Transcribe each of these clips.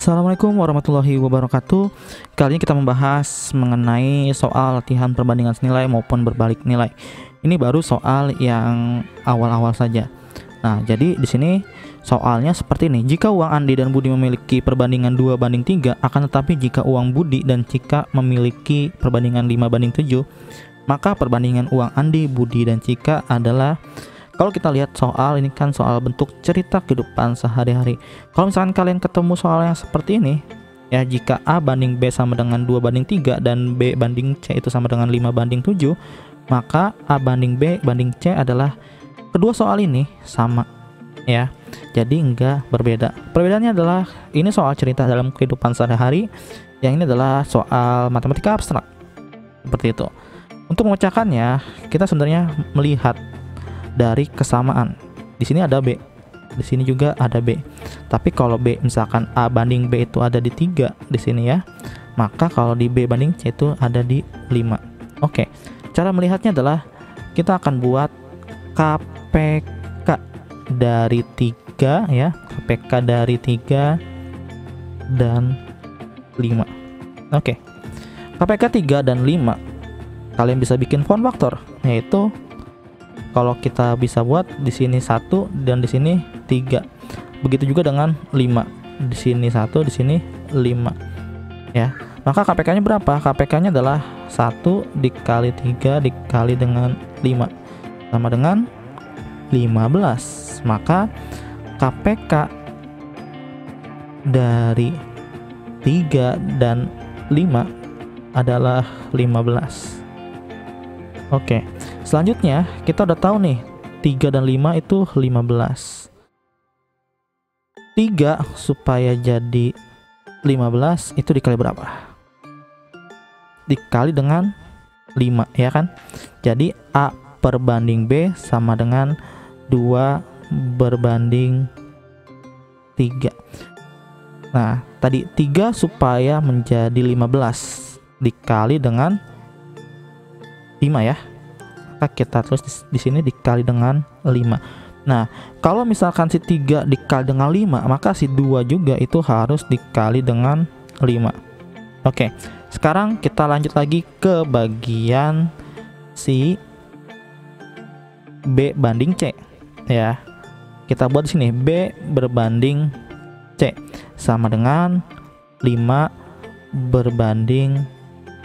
Assalamualaikum warahmatullahi wabarakatuh. Kali ini kita membahas mengenai soal latihan perbandingan senilai maupun berbalik nilai. Ini baru soal yang awal-awal saja. Nah, jadi di sini soalnya seperti ini. Jika uang Andi dan Budi memiliki perbandingan 2:3, akan tetapi jika uang Budi dan Cika memiliki perbandingan 5:7, maka perbandingan uang Andi, Budi, dan Cika adalah, kalau kita lihat soal ini kan soal bentuk cerita kehidupan sehari-hari. Kalau misalkan kalian ketemu soal yang seperti ini, ya, jika A banding B sama dengan 2:3 dan B banding C itu sama dengan 5:7, maka A banding B banding C adalah kedua soal ini sama, ya. Jadi enggak berbeda. Perbedaannya adalah ini soal cerita dalam kehidupan sehari-hari, yang ini adalah soal matematika abstrak. Seperti itu. Untuk memecahkannya, kita sebenarnya melihat dari kesamaan. Di sini ada B, di sini juga ada B. Tapi kalau B misalkan A banding B itu ada di 3 di sini, ya, maka kalau di B banding C itu ada di 5. Oke. Cara melihatnya adalah kita akan buat KPK dari 3, ya. KPK dari 3 dan 5. Oke. KPK 3 dan 5 kalian bisa bikin font faktor, yaitu kalau kita bisa buat di sini 1 dan di sini 3. Begitu juga dengan 5. Di sini 1, di sini 5. Ya. Maka KPK-nya berapa? KPK-nya adalah 1 dikali 3 dikali dengan 5 sama dengan 15. Maka KPK dari 3 dan 5 adalah 15. Oke. Selanjutnya kita udah tahu nih 3 dan 5 itu 15. 3 supaya jadi 15 itu dikali berapa? Dikali dengan 5, ya kan? Jadi A per banding B sama dengan 2 berbanding 3. Nah, tadi 3 supaya menjadi 15 dikali dengan 5, ya. Kita tulis di sini dikali dengan 5. Nah, kalau misalkan si 3 dikali dengan 5, maka si 2 juga itu harus dikali dengan 5. Oke. Sekarang kita lanjut lagi ke bagian si B banding C, ya. Kita buat di sini B berbanding C sama dengan 5 berbanding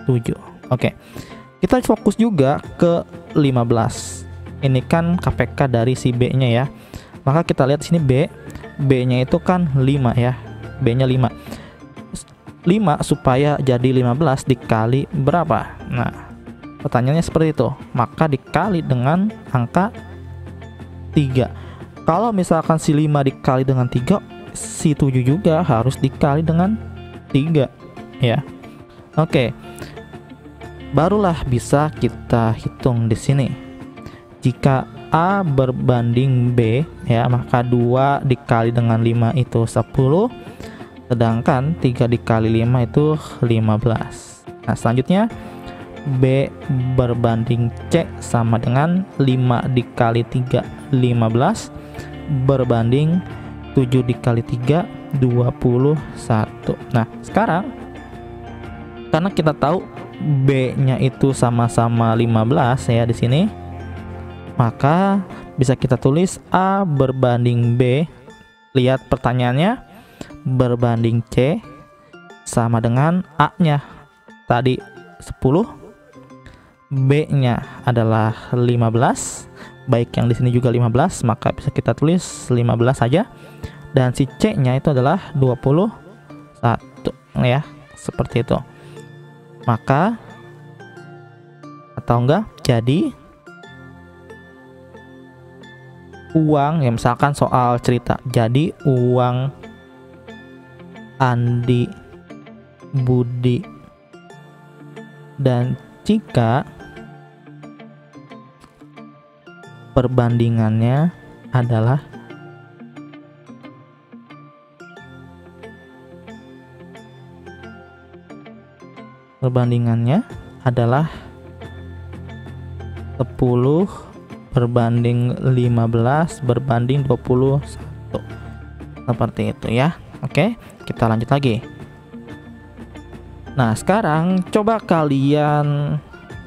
7. Oke. Kita fokus juga ke 15. Ini kan KPK dari si B-nya, ya. Maka kita lihat di sini B-nya itu kan 5, ya. B-nya 5. 5 supaya jadi 15 dikali berapa? Nah, pertanyaannya seperti itu. Maka dikali dengan angka 3. Kalau misalkan si 5 dikali dengan 3, si 7 juga harus dikali dengan 3, ya. Oke. Barulah bisa kita hitung di sini. Jika A berbanding B, ya, maka 2 dikali dengan 5 itu 10, sedangkan 3 dikali 5 itu 15. Nah, selanjutnya B berbanding C sama dengan 5 dikali 3 15 berbanding 7 dikali 3 21. Nah, sekarang karena kita tahu B-nya itu sama-sama 15, ya, di sini, maka bisa kita tulis A berbanding B. Lihat pertanyaannya, berbanding C sama dengan A-nya tadi 10, B-nya adalah 15, baik yang di sini juga 15, maka bisa kita tulis 15 saja, dan si C-nya itu adalah 21, ya, seperti itu. Maka atau enggak, jadi uang, ya, misalkan soal cerita, jadi uang Andi, Budi, dan Cika perbandingannya adalah adalah 10 berbanding 15 berbanding 21. Seperti itu, ya. Oke. kita lanjut lagi. Nah, sekarang coba kalian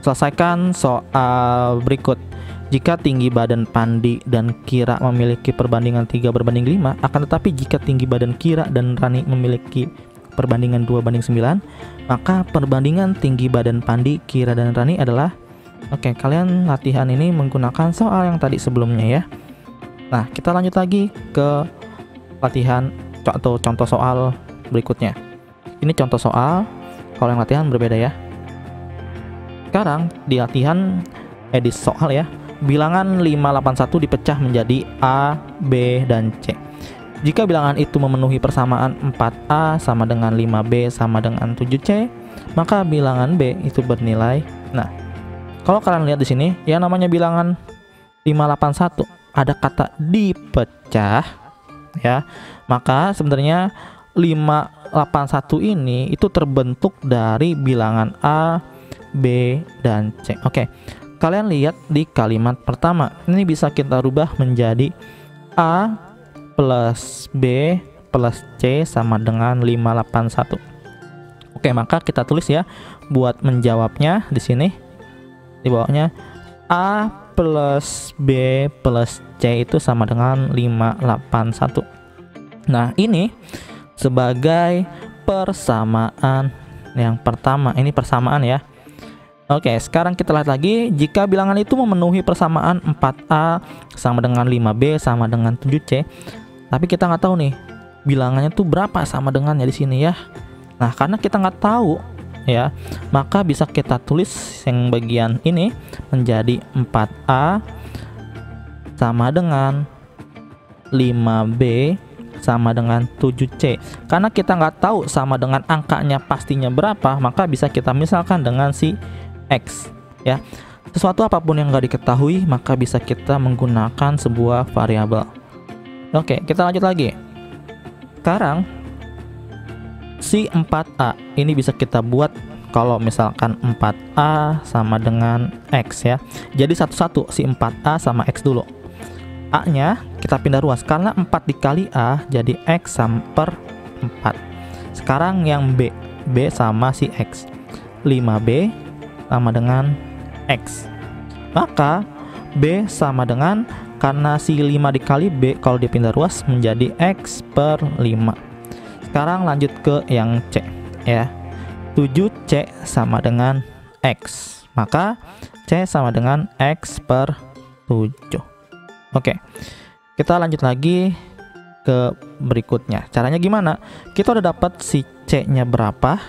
selesaikan soal berikut. Jika tinggi badan Pandi dan Kira memiliki perbandingan 3/5, akan tetapi jika tinggi badan Kira dan Rani memiliki perbandingan 2/9, maka perbandingan tinggi badan Pandi, Kira, dan Rani adalah... Oke, kalian latihan ini menggunakan soal yang tadi sebelumnya ya. Nah, kita lanjut lagi ke latihan atau contoh soal berikutnya. Ini contoh soal, kalau yang latihan berbeda ya. Sekarang di latihan edit soal ya, bilangan 581 dipecah menjadi A, B, dan C. Jika bilangan itu memenuhi persamaan 4A sama dengan 5B sama dengan 7C, maka bilangan B itu bernilai. Nah, kalau kalian lihat di sini, yang namanya bilangan 581 ada kata dipecah ya. Maka sebenarnya 581 ini itu terbentuk dari bilangan A, B, dan C. Oke. Kalian lihat di kalimat pertama, ini bisa kita rubah menjadi A plus B plus C sama dengan 581. Oke, maka kita tulis ya buat menjawabnya di sini. Di bawahnya A plus B plus C itu sama dengan 581. Nah, ini sebagai persamaan yang pertama. Ini persamaan ya. Oke, sekarang kita lihat lagi. Jika bilangan itu memenuhi persamaan 4A sama dengan 5B sama dengan 7C, tapi kita nggak tahu nih bilangannya tuh berapa sama dengannya di sini ya. Nah, karena kita nggak tahu ya, maka bisa kita tulis yang bagian ini menjadi 4A sama dengan 5B sama dengan 7C. Karena kita nggak tahu sama dengan angkanya pastinya berapa, maka bisa kita misalkan dengan si X ya. Sesuatu apapun yang nggak diketahui maka bisa kita menggunakan sebuah variabel. Oke, kita lanjut lagi. Sekarang si 4A ini bisa kita buat kalau misalkan 4A sama dengan X ya. Jadi satu-satu, si 4A sama X dulu. A nya kita pindah ruas karena 4 dikali A jadi X per 4. Sekarang yang B, B sama si X, 5B sama dengan X. Maka B sama dengan, karena si 5 dikali B kalau dipindah ruas menjadi X per 5. Sekarang lanjut ke yang C ya. 7C sama dengan X. Maka C sama dengan X per 7. Oke, kita lanjut lagi ke berikutnya. Caranya gimana? Kita udah dapat si C nya berapa,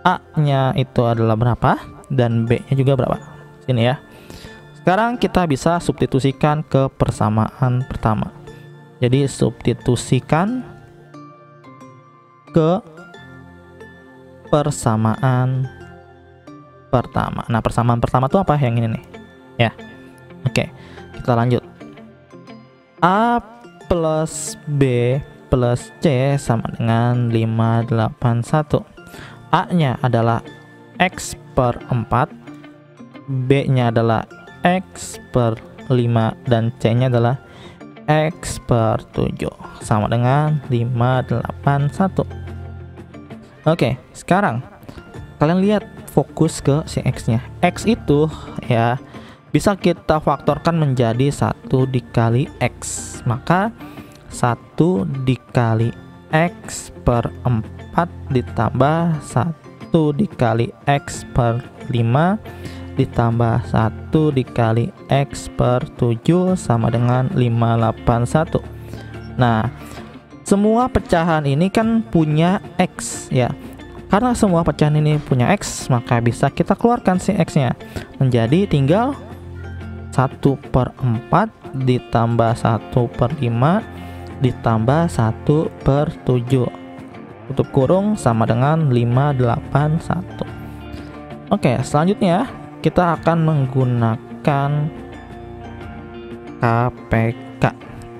A nya itu adalah berapa, dan B nya juga berapa. Sini ya. Sekarang kita bisa substitusikan ke persamaan pertama. Jadi substitusikan ke persamaan pertama. Nah, persamaan pertama itu apa? Yang ini nih ya. Oke, kita lanjut. A plus B plus C sama dengan 581. A nya adalah X per 4, B nya adalah X per 5, dan C nya adalah X per 7 sama dengan 581. Oke, sekarang kalian lihat, fokus ke si X nya. X itu ya bisa kita faktorkan menjadi 1 dikali X. Maka 1 dikali X per 4 ditambah 1 dikali X per 5 ditambah 1 dikali X per 7 sama dengan 581. Nah, semua pecahan ini kan punya X ya. Karena semua pecahan ini punya X, maka bisa kita keluarkan si X nya menjadi tinggal 1 per 4 ditambah 1 per 5 ditambah 1 per 7 tutup kurung sama dengan 581. Oke, selanjutnya kita akan menggunakan KPK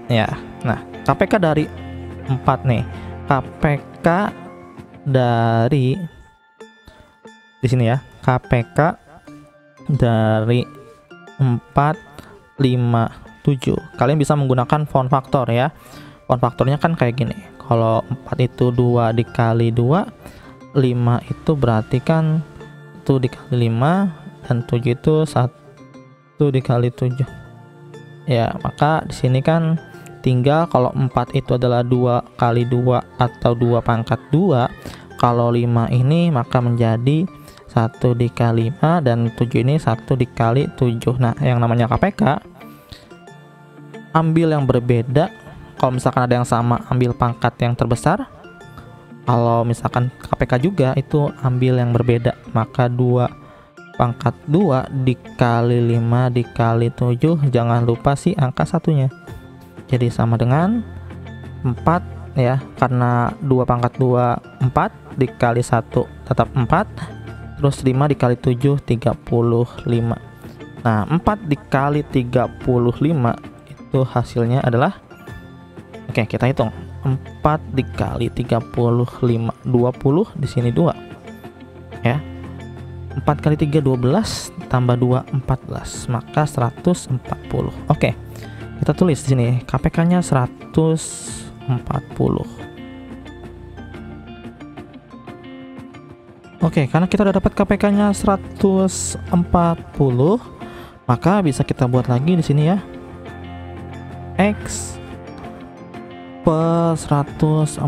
ya. Nah, KPK dari 4 nih. KPK dari di sini ya. KPK dari 4, 5, 7. Kalian bisa menggunakan font faktor ya. Font faktornya kan kayak gini. Kalau 4 itu 2 dikali 2, 5 itu berarti kan 1 dikali 5, dan 7 itu 1 dikali 7. Ya, maka di sini kan tinggal kalau 4 itu adalah 2 kali 2 atau 2 pangkat 2. Kalau 5 ini maka menjadi 1 dikali 5, dan 7 ini 1 dikali 7. Nah, yang namanya KPK, ambil yang berbeda. Kalau misalkan ada yang sama, ambil pangkat yang terbesar. Kalau misalkan KPK juga, itu ambil yang berbeda. Maka 2 pangkat 2 dikali 5 dikali 7, jangan lupa sih angka satunya. Jadi sama dengan 4 ya, karena 2 pangkat 2 4 dikali 1 tetap 4. Terus 5 dikali 7 35. Nah, 4 dikali 35 itu hasilnya adalah, oke, kita hitung. 4 dikali 35, 20, di sini 2. Ya. 4 kali 3 12, tambah 2 14, maka 140. Oke. Kita tulis di sini KPK-nya 140. Oke, karena kita udah dapat KPK-nya 140, maka bisa kita buat lagi di sini ya. X per 140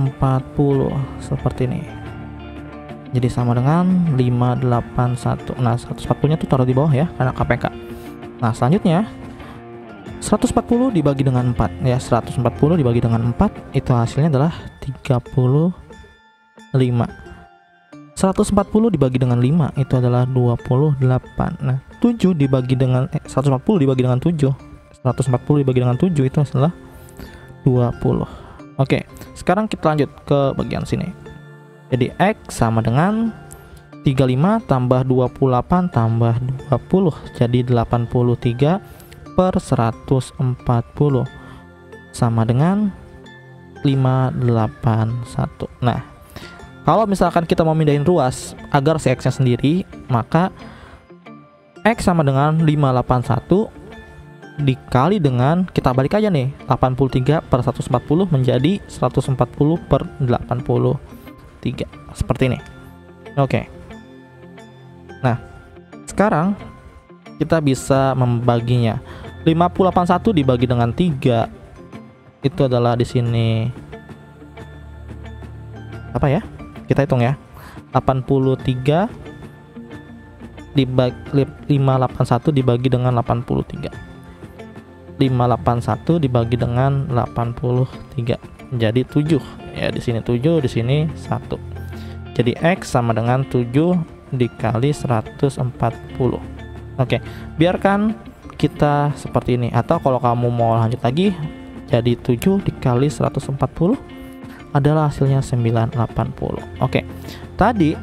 seperti ini. Jadi sama dengan 581. Nah, 140-nya tuh taruh di bawah ya, karena KPK. Nah, selanjutnya 140 dibagi dengan 4 ya. 140 dibagi dengan 4 itu hasilnya adalah 35. 140 dibagi dengan 5 itu adalah 28. Nah, 7 dibagi dengan 140 dibagi dengan 7. 140 dibagi dengan 7 itu adalah 20. Oke, sekarang kita lanjut ke bagian sini. Jadi X sama dengan 35 tambah 28 tambah 20, jadi 83 per 140 sama dengan 581. Nah, kalau misalkan kita mau mindahin ruas agar si X nya sendiri, maka X sama dengan 581 dikali dengan, kita balik aja nih, 83 per 140 menjadi 140 per 83, seperti ini. Oke. Nah, sekarang kita bisa membaginya. 581 dibagi dengan 3 itu adalah di sini apa ya? Kita hitung ya. 83 dibagi 581 dibagi dengan 83. 581 dibagi dengan 83 jadi 7 ya, di sini 7, di sini 1. Jadi X sama dengan 7 dikali 140. Oke, biarkan kita seperti ini, atau kalau kamu mau lanjut lagi, jadi 7 dikali 140 adalah hasilnya 980. Oke, tadi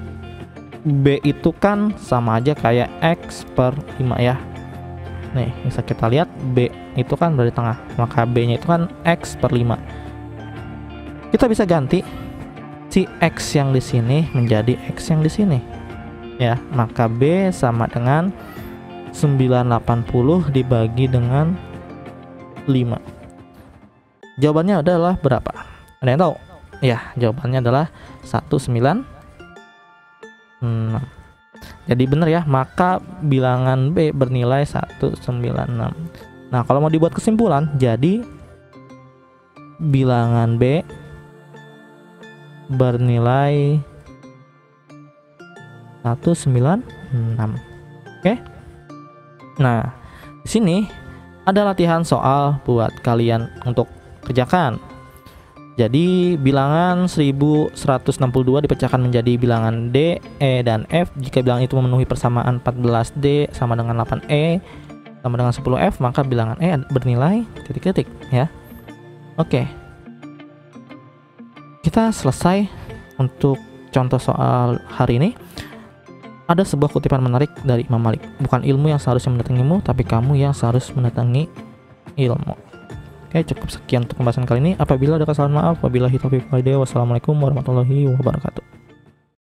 B itu kan sama aja kayak X per 5 ya. Nih, bisa kita lihat B itu kan dari tengah, maka B nya itu kan X per 5. Kita bisa ganti si X yang di sini menjadi X yang di sini ya, maka B sama dengan 980 dibagi dengan 5. Jawabannya adalah berapa? Ada yang tahu? Ya, jawabannya adalah 196. Jadi benar ya, maka bilangan B bernilai 196. Nah, kalau mau dibuat kesimpulan, jadi bilangan B bernilai 196. Oke. Nah, di sini ada latihan soal buat kalian untuk kerjakan. Jadi bilangan 1162 dipecahkan menjadi bilangan D, E, dan F jika bilangan itu memenuhi persamaan 14D sama dengan 8E sama dengan 10F, maka bilangan E bernilai titik-titik ya. Oke. Kita selesai untuk contoh soal hari ini. Ada sebuah kutipan menarik dari Imam Malik. Bukan ilmu yang seharusnya mendatangimu, tapi kamu yang seharus mendatangi ilmu. Oke, cukup sekian untuk pembahasan kali ini. Apabila ada kesalahan, maaf. Wabillahi taufiq wal hidayah. Wassalamualaikum warahmatullahi wabarakatuh.